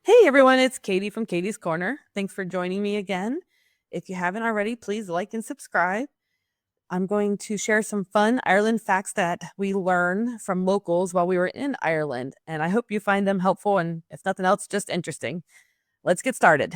Hey everyone, it's Katie from Katie's Corner. Thanks for joining me again. If you haven't already, please like and subscribe. I'm going to share some fun Ireland facts that we learned from locals while we were in Ireland, and I hope you find them helpful and, if nothing else, just interesting. Let's get started.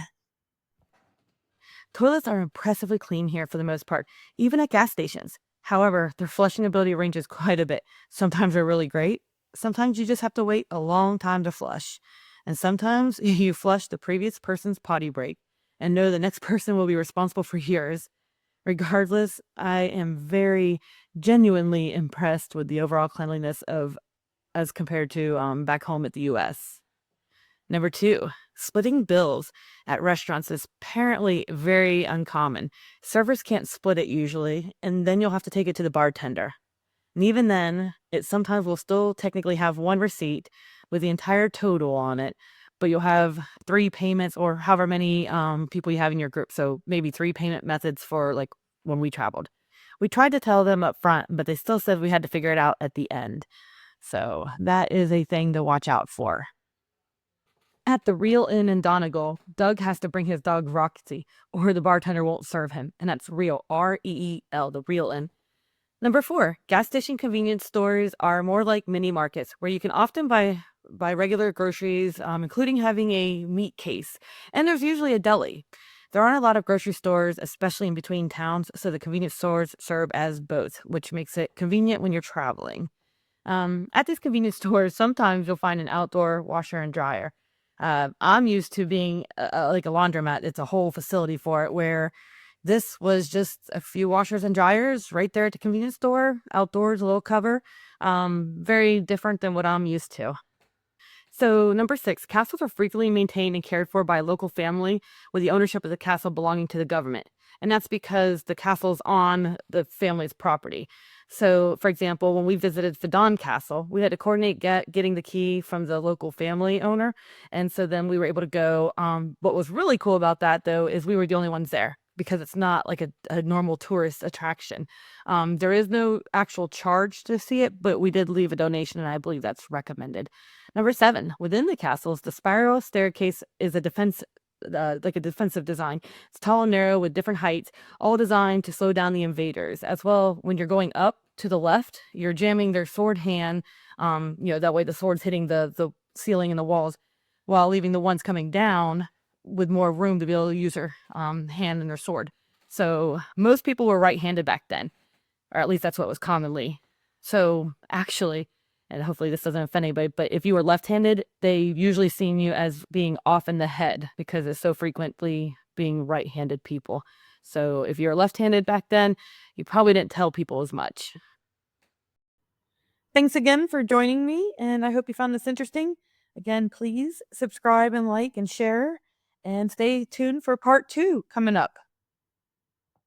Toilets are impressively clean here for the most part, even at gas stations. However, their flushing ability ranges quite a bit. Sometimes they're really great. Sometimes you just have to wait a long time to flush. And sometimes you flush the previous person's potty break and know the next person will be responsible for yours. Regardless, I am very genuinely impressed with the overall cleanliness of as compared to back home at the US. Number two, splitting bills at restaurants is apparently very uncommon. Servers can't split it usually, and then you'll have to take it to the bartender. And even then, it sometimes will still technically have one receipt with the entire total on it, but you'll have three payments or however many people you have in your group. So maybe three payment methods for like when we traveled. We tried to tell them up front, but they still said we had to figure it out at the end. So that is a thing to watch out for. At the Real Inn in Donegal, Doug has to bring his dog Roxy, or the bartender won't serve him. And that's real, Reel, the Real Inn. Number four, gas station convenience stores are more like mini markets where you can often buy regular groceries, including having a meat case. And there's usually a deli. There aren't a lot of grocery stores, especially in between towns, so the convenience stores serve as both, which makes it convenient when you're traveling. At these convenience stores, sometimes you'll find an outdoor washer and dryer. I'm used to being like a laundromat. It's a whole facility for it where this was just a few washers and dryers right there at the convenience store, outdoors, a little cover. Very different than what I'm used to. So, number six, castles are frequently maintained and cared for by a local family with the ownership of the castle belonging to the government. And that's because the castle's on the family's property. So, for example, when we visited Fidon Castle, we had to coordinate getting the key from the local family owner. And so then we were able to go. What was really cool about that, though, is we were the only ones there because it's not like a normal tourist attraction. There is no actual charge to see it, but we did leave a donation, and I believe that's recommended. Number seven, within the castles, the spiral staircase is like a defensive design. It's tall and narrow with different heights, all designed to slow down the invaders. As well, when you're going up to the left, you're jamming their sword hand. That way the sword's hitting the ceiling and the walls, while leaving the ones coming down with more room to be able to use their hand and their sword. So most people were right-handed back then, or at least that's what was commonly. So actually, and hopefully this doesn't offend anybody, but if you were left-handed, they usually seen you as being off in the head because it's so frequently being right-handed people. So if you're left-handed back then, you probably didn't tell people as much. Thanks again for joining me, and I hope you found this interesting. Again, please subscribe and like and share, and stay tuned for part two coming up.